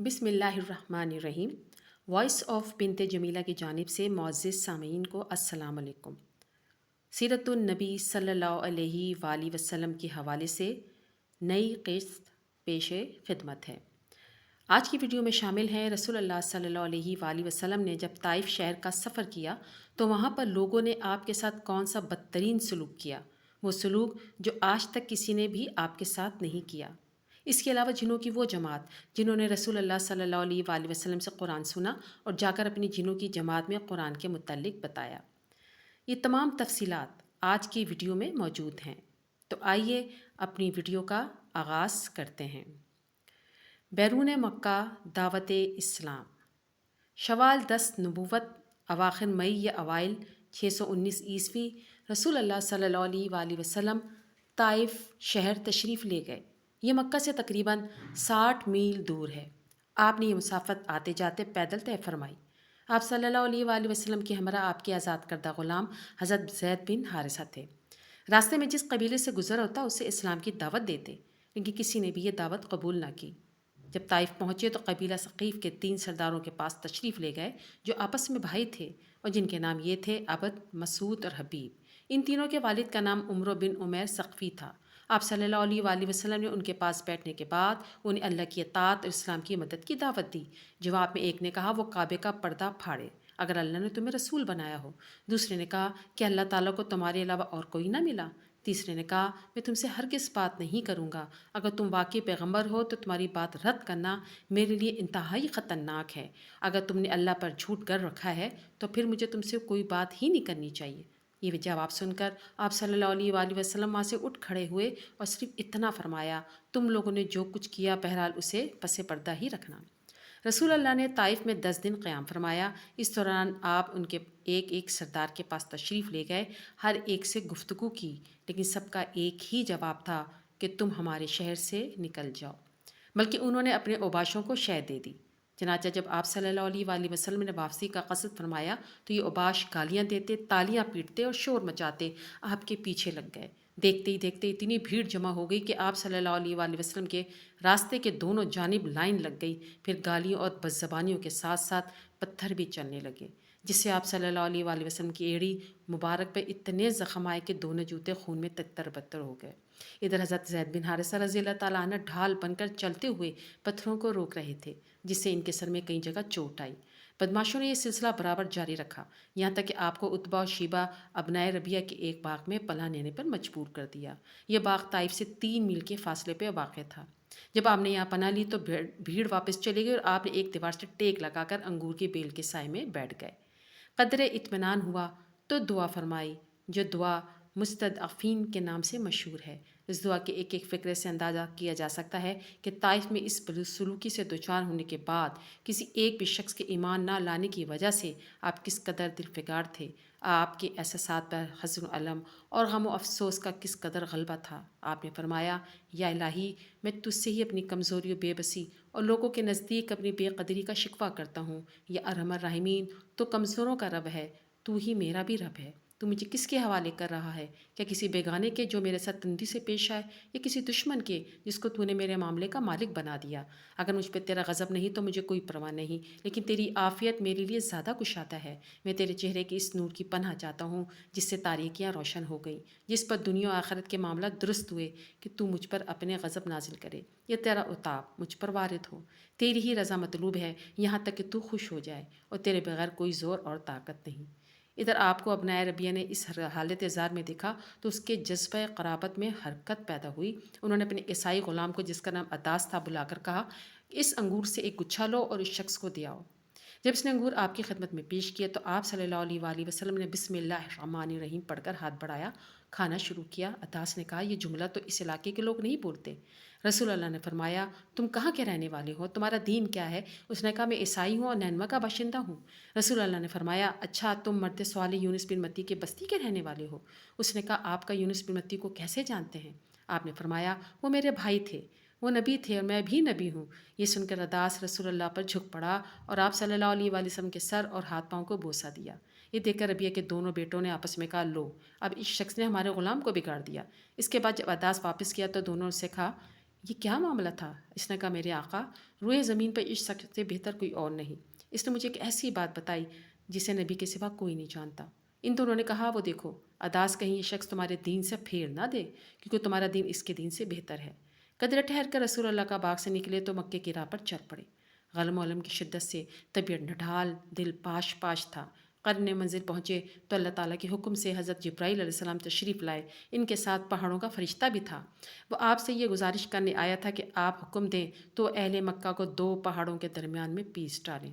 بسم اللہ الرحمن الرحیم۔ وائس آف بنت جمیلہ کی جانب سے معزز سامعین کو السلام علیکم۔ سیرت النبی صلی اللہ علیہ وآلہ وسلم کے حوالے سے نئی قسط پیش خدمت ہے۔ آج کی ویڈیو میں شامل ہیں رسول اللہ صلی اللہ علیہ وآلہ وسلم نے جب طائف شہر کا سفر کیا تو وہاں پر لوگوں نے آپ کے ساتھ کون سا بدترین سلوک کیا، وہ سلوک جو آج تک کسی نے بھی آپ کے ساتھ نہیں کیا۔ اس کے علاوہ جنوں کی وہ جماعت جنہوں نے رسول اللہ صلی اللہ علیہ وآلہ وسلم سے قرآن سنا اور جا کر اپنی جنوں کی جماعت میں قرآن کے متعلق بتایا۔ یہ تمام تفصیلات آج کی ویڈیو میں موجود ہیں، تو آئیے اپنی ویڈیو کا آغاز کرتے ہیں۔ بیرون مکہ دعوت اسلام۔ شوال 10 نبوت، اواخر مئی یا اوائل 619 عیسوی، رسول اللہ صلی اللہ علیہ وآلہ وسلم طائف شہر تشریف لے گئے۔ یہ مکہ سے تقریباً 60 میل دور ہے۔ آپ نے یہ مسافت آتے جاتے پیدل طے فرمائی۔ آپ صلی اللہ علیہ وآلہ وسلم کے ہمراہ آپ کے آزاد کردہ غلام حضرت زید بن حارثہ تھے۔ راستے میں جس قبیلے سے گزر ہوتا اسے اسلام کی دعوت دیتے، لیکن کسی نے بھی یہ دعوت قبول نہ کی۔ جب طائف پہنچے تو قبیلہ ثقیف کے 3 سرداروں کے پاس تشریف لے گئے جو آپس میں بھائی تھے اور جن کے نام یہ تھے عبد، مسعود اور حبیب۔ ان تینوں کے والد کا نام عمرو بن عمیر ثقفی تھا۔ آپ صلی اللہ علیہ وآلہ وسلم نے ان کے پاس بیٹھنے کے بعد انہیں اللہ کی اطاعت اور اسلام کی مدد کی دعوت دی۔ جواب میں ایک نے کہا وہ کعبے کا پردہ پھاڑے اگر اللہ نے تمہیں رسول بنایا ہو۔ دوسرے نے کہا کہ اللہ تعالیٰ کو تمہارے علاوہ اور کوئی نہ ملا۔ تیسرے نے کہا میں تم سے ہرگز بات نہیں کروں گا، اگر تم واقعی پیغمبر ہو تو تمہاری بات رد کرنا میرے لیے انتہائی خطرناک ہے۔ اگر تم نے اللہ پر جھوٹ کر رکھا ہے تو پھر مجھے تم سے کوئی بات ہی نہیں کرنی چاہیے۔ یہ جواب سن کر آپ صلی اللہ علیہ وآلہ وسلم وہاں سے اٹھ کھڑے ہوئے اور صرف اتنا فرمایا تم لوگوں نے جو کچھ کیا بہرحال اسے پس پردہ ہی رکھنا۔ رسول اللہ نے طائف میں 10 دن قیام فرمایا۔ اس دوران آپ ان کے ایک ایک سردار کے پاس تشریف لے گئے، ہر ایک سے گفتگو کی، لیکن سب کا ایک ہی جواب تھا کہ تم ہمارے شہر سے نکل جاؤ، بلکہ انہوں نے اپنے اوباشوں کو شہ دے دی۔ چنانچہ جب آپ صلی اللہ علیہ وآلہ وسلم نے واپسی کا قصد فرمایا تو یہ اوباش گالیاں دیتے، تالیاں پیٹتے اور شور مچاتے آپ کے پیچھے لگ گئے۔ دیکھتے ہی دیکھتے اتنی بھیڑ جمع ہو گئی کہ آپ صلی اللہ علیہ وآلہ وسلم کے راستے کے دونوں جانب لائن لگ گئی۔ پھر گالیوں اور بدزبانیوں کے ساتھ ساتھ پتھر بھی چلنے لگے، جس سے آپ صلی اللہ علیہ وآلہ وسلم کی ایڑی مبارک پہ اتنے زخم آئے کہ دونوں جوتے خون میں تتر بتر ہو گئے۔ ادھر حضرت زید بن حارثہ رضی اللہ تعالیٰ عنہ ڈھال بن کر چلتے ہوئے پتھروں کو روک رہے تھے، جس سے ان کے سر میں کئی جگہ چوٹ آئی۔ بدماشوں نے یہ سلسلہ برابر جاری رکھا، یہاں تک کہ آپ کو عتبہ اور شیبہ ابنائے ربیعہ کے ایک باغ میں پناہ لینے پر مجبور کر دیا۔ یہ باغ طائف سے 3 میل کے فاصلے پہ واقع تھا۔ جب آپ نے یہاں پناہ لی تو بھیڑ واپس چلی گئی اور آپ نے ایک دیوار سے ٹیک لگا کر انگور کی بیل کے سائے میں بیٹھ گئے۔ قدر اطمینان ہوا تو دعا فرمائی، جو دعا مستضعفین کے نام سے مشہور ہے۔ اس دعا کے ایک ایک فقرے سے اندازہ کیا جا سکتا ہے کہ طائف میں اس بدسلوکی سے دوچار ہونے کے بعد کسی ایک بھی شخص کے ایمان نہ لانے کی وجہ سے آپ کس قدر دل فگار تھے، آپ کے احساسات پر حزن و علم اور غم و افسوس کا کس قدر غلبہ تھا۔ آپ نے فرمایا یا الہی میں تجھ سے ہی اپنی کمزوری و بے بسی اور لوگوں کے نزدیک اپنی بے قدری کا شکوہ کرتا ہوں۔ یا ارحم الراحمین تو کمزوروں کا رب ہے، تو ہی میرا بھی رب ہے۔ تو مجھے کس کے حوالے کر رہا ہے؟ کیا کسی بیگانے کے جو میرے ساتھ تندی سے پیش آئے، یا کسی دشمن کے جس کو تو نے میرے معاملے کا مالک بنا دیا؟ اگر مجھ پہ تیرا غضب نہیں تو مجھے کوئی پرواہ نہیں، لیکن تیری عافیت میرے لیے زیادہ کشادہ ہے۔ میں تیرے چہرے کی اس نور کی پناہ چاہتا ہوں جس سے تاریکیاں روشن ہو گئیں، جس پر دنیا و آخرت کے معاملات درست ہوئے، کہ تو مجھ پر اپنے غضب نازل کرے یا تیرا عتاب مجھ پر وارد ہو۔ تیری ہی رضا مطلوب ہے، یہاں تک کہ تو خوش ہو جائے، اور تیرے بغیر کوئی زور اور طاقت نہیں۔ ادھر آپ کو ابنائے ربیعہ نے اس حالت زار میں دیکھا تو اس کے جذبہ قرابت میں حرکت پیدا ہوئی۔ انہوں نے اپنے عیسائی غلام کو جس کا نام عداس تھا بلا کر کہا اس انگور سے ایک گچھا لو اور اس شخص کو دے آؤ۔ جب اس نے انگور آپ کی خدمت میں پیش کیا تو آپ صلی اللہ علیہ وآلہ وسلم نے بسم اللہ الرحمن الرحیم پڑھ کر ہاتھ بڑھایا، کھانا شروع کیا۔ عداس نے کہا یہ جملہ تو اس علاقے کے لوگ نہیں بولتے۔ رسول اللہ نے فرمایا تم کہاں کے رہنے والے ہو، تمہارا دین کیا ہے؟ اس نے کہا میں عیسائی ہوں اور نینوا کا باشندہ ہوں۔ رسول اللہ نے فرمایا اچھا تم مرد صالح یونس بن متی کے بستی کے رہنے والے ہو؟ اس نے کہا آپ کا یونس بن متی کو کیسے جانتے ہیں؟ آپ نے فرمایا وہ میرے بھائی تھے، وہ نبی تھے اور میں بھی نبی ہوں۔ یہ سن کر عداس رسول اللہ پر جھک پڑا اور آپ صلی اللہ علیہ وآلہ وسلم کے سر اور ہاتھ پاؤں کو بوسہ دیا۔ یہ دیکھ کر ربیعہ کے دونوں بیٹوں نے آپس میں کہا لو اب اس شخص نے ہمارے غلام کو بگاڑ دیا۔ اس کے بعد جب عداس واپس کیا تو دونوں سے کہا یہ کیا معاملہ تھا؟ اس نے کہا میرے آقا، روئے زمین پر اس شخص سے بہتر کوئی اور نہیں۔ اس نے مجھے ایک ایسی بات بتائی جسے نبی کے سوا کوئی نہیں جانتا۔ ان دونوں نے کہا وہ دیکھو، اداس کہیں یہ شخص تمہارے دین سے پھیر نہ دے، کیونکہ تمہارا دین اس کے دین سے بہتر ہے۔ قدرے ٹھہر کر رسول اللہ کا باغ سے نکلے تو مکے کی راہ پر چل پڑے۔ غلم و علم کی شدت سے طبیعت نڈھال، دل پاش پاش تھا۔ قرن منزل پہنچے تو اللہ تعالیٰ کے حکم سے حضرت جبرائیل علیہ السلام تشریف لائے۔ ان کے ساتھ پہاڑوں کا فرشتہ بھی تھا۔ وہ آپ سے یہ گزارش کرنے آیا تھا کہ آپ حکم دیں تو اہل مکہ کو 2 پہاڑوں کے درمیان میں پیس ڈالیں۔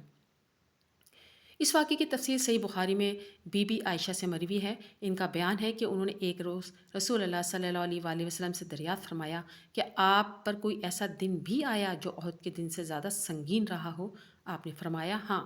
اس واقعے کی تفصیل صحیح بخاری میں بی بی عائشہ سے مروی ہے۔ ان کا بیان ہے کہ انہوں نے ایک روز رسول اللہ صلی اللہ علیہ وآلہ وسلم سے دریافت فرمایا کہ آپ پر کوئی ایسا دن بھی آیا جو احد کے دن سے زیادہ سنگین رہا ہو؟ آپ نے فرمایا ہاں،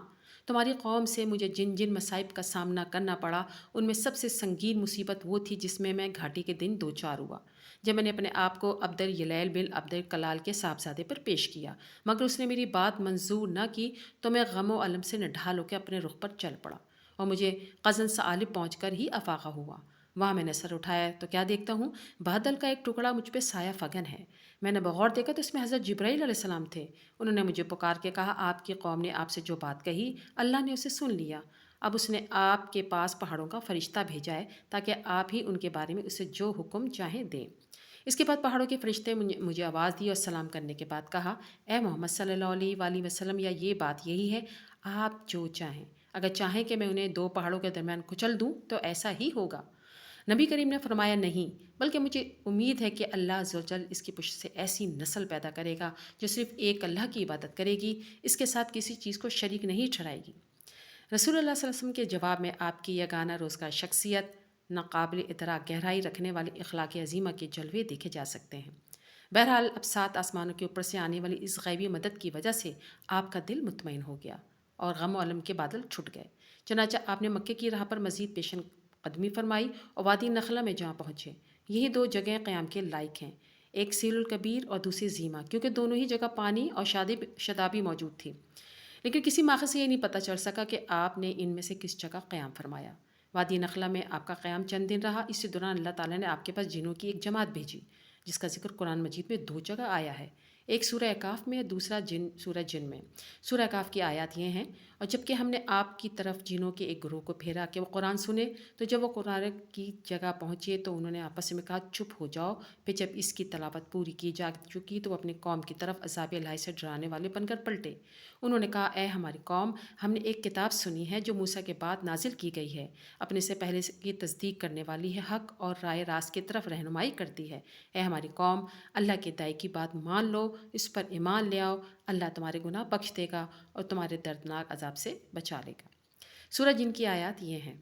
تمہاری قوم سے مجھے جن جن مصائب کا سامنا کرنا پڑا ان میں سب سے سنگین مصیبت وہ تھی جس میں گھاٹی کے دن 2 4 ہوا، جب میں نے اپنے آپ کو عبد الیلیل بن عبد الکلال کے صاحبزادے پر پیش کیا، مگر اس نے میری بات منظور نہ کی تو میں غم و علم سے نڈھال ہو کے اپنے رخ پر چل پڑا اور مجھے قزن ثعالب پہنچ کر ہی افاقہ ہوا۔ وہاں میں نے سر اٹھایا تو کیا دیکھتا ہوں، بادل کا ایک ٹکڑا مجھ پہ سایہ فگن ہے۔ میں نے بغور دیکھا تو اس میں حضرت جبرائیل علیہ السلام تھے۔ انہوں نے مجھے پکار کے کہا آپ کی قوم نے آپ سے جو بات کہی اللہ نے اسے سن لیا، اب اس نے آپ کے پاس پہاڑوں کا فرشتہ بھیجا ہے تاکہ آپ ہی ان کے بارے میں اسے جو حکم چاہیں دیں۔ اس کے بعد پہاڑوں کے فرشتے مجھے آواز دی اور سلام کرنے کے بعد کہا، اے محمد صلی اللہ علیہ وآلہ وسلم، یا یہ بات یہی ہے؟ آپ جو چاہیں، اگر چاہیں کہ میں انہیں 2 پہاڑوں کے درمیان کچل دوں تو ایسا ہی ہوگا۔ نبی کریم نے فرمایا نہیں، بلکہ مجھے امید ہے کہ اللہ عز و جل اس کی پشت سے ایسی نسل پیدا کرے گا جو صرف ایک اللہ کی عبادت کرے گی، اس کے ساتھ کسی چیز کو شریک نہیں ٹھہرائے گی۔ رسول اللہ صلی اللہ علیہ وسلم کے جواب میں آپ کی یگانہ روزگار شخصیت، ناقابل ادراک گہرائی رکھنے والی اخلاق عظیمہ کے جلوے دیکھے جا سکتے ہیں۔ بہرحال اب 7 آسمانوں کے اوپر سے آنے والی اس غیبی مدد کی وجہ سے آپ کا دل مطمئن ہو گیا اور غم و علم کے بادل چھٹ گئے۔ چنانچہ آپ نے مکے کی راہ پر مزید پیشن قدمی فرمائی اور وادی نخلہ میں جہاں پہنچے۔ یہی 2 جگہیں قیام کے لائق ہیں، ایک سیل الکبیر اور دوسری زیمہ، کیونکہ دونوں ہی جگہ پانی اور شادابی موجود تھی، لیکن کسی ماخذ سے یہ نہیں پتہ چل سکا کہ آپ نے ان میں سے کس جگہ قیام فرمایا۔ وادی نخلہ میں آپ کا قیام چند دن رہا۔ اسی دوران اللہ تعالیٰ نے آپ کے پاس جنوں کی ایک جماعت بھیجی جس کا ذکر قرآن مجید میں 2 جگہ آیا ہے، ایک سورہ کہف میں، دوسرا سورہ جن میں۔ سورہ کہف کی آیات یہ ہیں، اور جب کہ ہم نے آپ کی طرف جنوں کے ایک گروہ کو پھیرا کہ وہ قرآن سنے، تو جب وہ قرآن کی جگہ پہنچے تو انہوں نے آپس میں کہا چپ ہو جاؤ، پھر جب اس کی تلاوت پوری کی جا چکی تو وہ اپنی قوم کی طرف عذاب الہی سے ڈرانے والے بن کر پلٹے۔ انہوں نے کہا اے ہماری قوم، ہم نے ایک کتاب سنی ہے جو موسیٰ کے بعد نازل کی گئی ہے، اپنے سے پہلے کی تصدیق کرنے والی ہے، حق اور رائے راست کی طرف رہنمائی کرتی ہے۔ اے ہماری قوم، اللہ کے دائی کی بات مان لو، اس پر ایمان لے آؤ، اللہ تمہارے گناہ بخش دے گا اور تمہارے دردناک عذاب سے بچا لے گا۔ سورہ جن کی آیات یہ ہیں،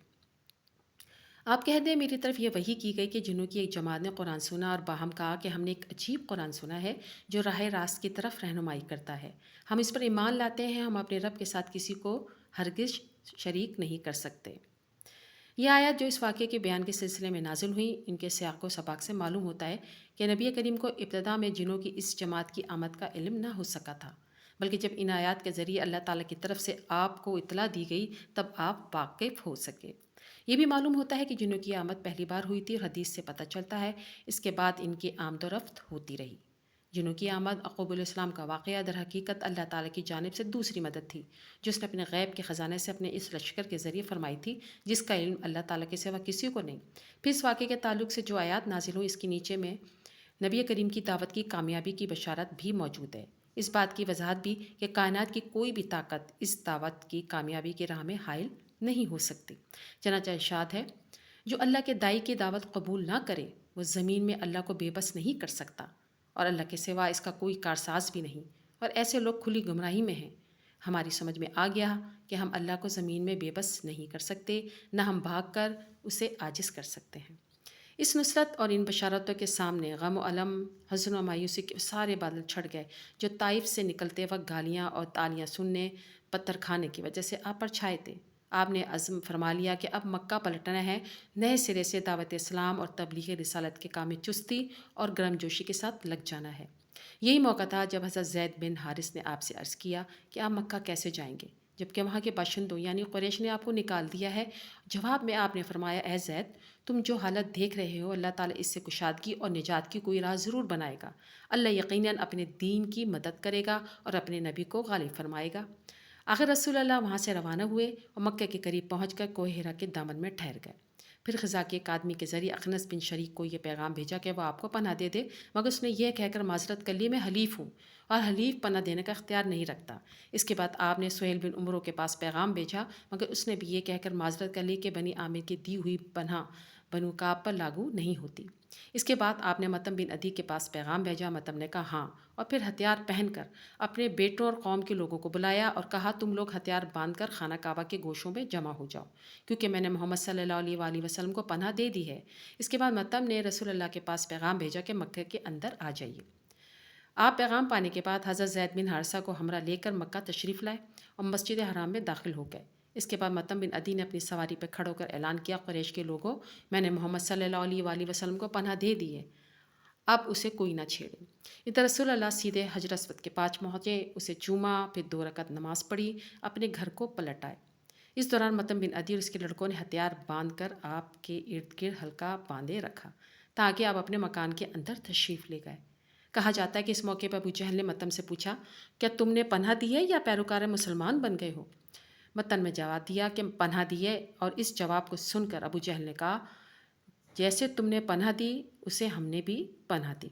آپ کہہ دیں میری طرف یہ وحی کی گئی کہ جنوں کی ایک جماعت نے قرآن سنا اور باہم کہا کہ ہم نے ایک عجیب قرآن سنا ہے جو راہ راست کی طرف رہنمائی کرتا ہے، ہم اس پر ایمان لاتے ہیں، ہم اپنے رب کے ساتھ کسی کو ہرگز شریک نہیں کر سکتے۔ یہ آیات جو اس واقعے کے بیان کے سلسلے میں نازل ہوئیں، ان کے سیاق و سباق سے معلوم ہوتا ہے کہ نبی کریم کو ابتدا میں جنوں کی اس جماعت کی آمد کا علم نہ ہو سکا تھا، بلکہ جب ان آیات کے ذریعے اللہ تعالیٰ کی طرف سے آپ کو اطلاع دی گئی تب آپ واقف ہو سکے۔ یہ بھی معلوم ہوتا ہے کہ جنوں کی آمد پہلی بار ہوئی تھی اور حدیث سے پتہ چلتا ہے اس کے بعد ان کی آمد و رفت ہوتی رہی۔ جنوں کی آمد عقوب الاسلام کا واقعہ در حقیقت اللہ تعالیٰ کی جانب سے دوسری مدد تھی جو اس نے اپنے غیب کے خزانے سے اپنے اس لشکر کے ذریعے فرمائی تھی جس کا علم اللہ تعالیٰ کے سوا کسی کو نہیں۔ پھر اس واقعے کے تعلق سے جو آیات نازل ہوئی اس کے نیچے میں نبی کریم کی دعوت کی کامیابی کی بشارت بھی موجود ہے، اس بات کی وضاحت بھی کہ کائنات کی کوئی بھی طاقت اس دعوت کی کامیابی کی راہ میں حائل نہیں ہو سکتی۔ چنانچہ ارشاد ہے، جو اللہ کے دائی کی دعوت قبول نہ کرے وہ زمین میں اللہ کو بے بس نہیں کر سکتا اور اللہ کے سوا اس کا کوئی کارساز بھی نہیں، اور ایسے لوگ کھلی گمراہی میں ہیں۔ ہماری سمجھ میں آ گیا کہ ہم اللہ کو زمین میں بے بس نہیں کر سکتے، نہ ہم بھاگ کر اسے عاجز کر سکتے ہیں۔ اس نصرت اور ان بشارتوں کے سامنے غم و علم، حزن و مایوسی کے سارے بادل چھڑ گئے جو طائف سے نکلتے وقت گالیاں اور تالیاں سننے، پتھر کھانے کی وجہ سے آپ پر چھائے تھے۔ آپ نے عزم فرما لیا کہ اب مکہ پلٹنا ہے، نئے سرے سے دعوت اسلام اور تبلیغ رسالت کے کام میں چستی اور گرم جوشی کے ساتھ لگ جانا ہے۔ یہی موقع تھا جب حضرت زید بن حارث نے آپ سے عرض کیا کہ آپ مکہ کیسے جائیں گے، جبکہ وہاں کے باشندوں یعنی قریش نے آپ کو نکال دیا ہے۔ جواب میں آپ نے فرمایا اے زید، تم جو حالت دیکھ رہے ہو اللہ تعالیٰ اس سے کشادگی اور نجات کی کوئی راہ ضرور بنائے گا۔ اللہ یقیناً اپنے دین کی مدد کرے گا اور اپنے نبی کو غالب فرمائے گا۔ آخر رسول اللہ وہاں سے روانہ ہوئے اور مکہ کے قریب پہنچ کر کوہ ہیرا کے دامن میں ٹھہر گئے۔ پھر خزاں کے ایک آدمی کے ذریعے اخنس بن شریک کو یہ پیغام بھیجا کہ وہ آپ کو پناہ دے دے، مگر اس نے یہ کہہ کر معذرت کر لی میں حلیف ہوں اور حلیف پناہ دینے کا اختیار نہیں رکھتا۔ اس کے بعد آپ نے سہیل بن عمرو کے پاس پیغام بھیجا، مگر اس نے بھی یہ کہہ کر معذرت کر لی کہ بنی عامر کی دی ہوئی پناہ بنو کعب پر لاگو نہیں ہوتی۔ اس کے بعد آپ نے متم بن عدی کے پاس پیغام بھیجا۔ متم نے کہا ہاں، اور پھر ہتھیار پہن کر اپنے بیٹوں اور قوم کے لوگوں کو بلایا اور کہا تم لوگ ہتھیار باندھ کر خانہ کعبہ کے گوشوں میں جمع ہو جاؤ، کیونکہ میں نے محمد صلی اللہ علیہ وآلہ وسلم کو پناہ دے دی ہے۔ اس کے بعد متم نے رسول اللہ کے پاس پیغام بھیجا کہ مکہ کے اندر آ جائیے۔ آپ پیغام پانے کے بعد حضرت زید بن حارثہ کو ہمراہ لے کر مکہ تشریف لائے اور مسجد حرام میں داخل ہو گئے۔ اس کے بعد متم بن عدی نے اپنی سواری پہ کھڑ ہو کر اعلان کیا، قریش کے لوگوں، میں نے محمد صلی اللہ علیہ وآلہ وسلم کو پناہ دے دی ہے، اب اسے کوئی نہ چھیڑے۔ ادھر رسول اللہ سیدھے حجر اسود کے پاس پہنچے، اسے چوما، پھر 2 رکعت نماز پڑھی، اپنے گھر کو پلٹ آئے۔ اس دوران متم بن عدی اور اس کے لڑکوں نے ہتھیار باندھ کر آپ کے ارد گرد حلقہ باندھے رکھا تاکہ آپ اپنے مکان کے اندر تشریف لے گئے۔ کہا جاتا ہے کہ اس موقع پر ابو جہل نے متم سے پوچھا، کیا تم نے پناہ دی ہے یا پیروکار مسلمان بن گئے ہو؟ متن میں جواب دیا کہ پناہ دی ہے، اور اس جواب کو سن کر ابو جہل نے کہا، جیسے تم نے پناہ دی اسے ہم نے بھی پناہ دی۔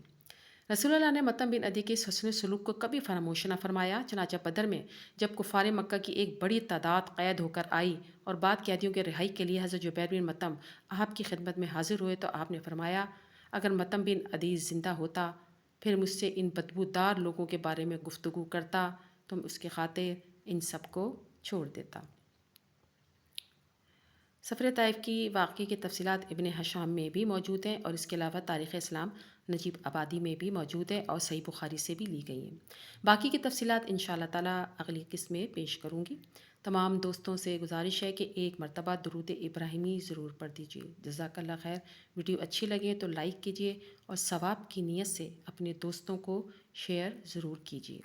رسول اللہ نے متم بن عدی کے اس حسن سلوک کو کبھی فراموش نہ فرمایا۔ چنانچہ بدر میں جب کفار مکہ کی ایک بڑی تعداد قید ہو کر آئی اور بعد قیدیوں کے رہائی کے لیے حضرت جبیر بن متم آپ کی خدمت میں حاضر ہوئے تو آپ نے فرمایا، اگر متم بن عدی زندہ ہوتا پھر مجھ سے ان بدبودار لوگوں کے بارے میں گفتگو کرتا تو میں اس کی خاطر ان سب کو چھوڑ دیتا۔ سفر طائف کی واقعے کی تفصیلات ابن ہشام میں بھی موجود ہیں اور اس کے علاوہ تاریخ اسلام نجیب آبادی میں بھی موجود ہے اور صحیح بخاری سے بھی لی گئی ہیں۔ باقی کی تفصیلات انشاءاللہ تعالیٰ اگلی قسط میں پیش کروں گی۔ تمام دوستوں سے گزارش ہے کہ ایک مرتبہ درود ابراہیمی ضرور پڑھ دیجیے۔ جزاک اللہ خیر۔ ویڈیو اچھی لگے تو لائک کیجیے اور ثواب کی نیت سے اپنے دوستوں کو شیئر ضرور کیجیے۔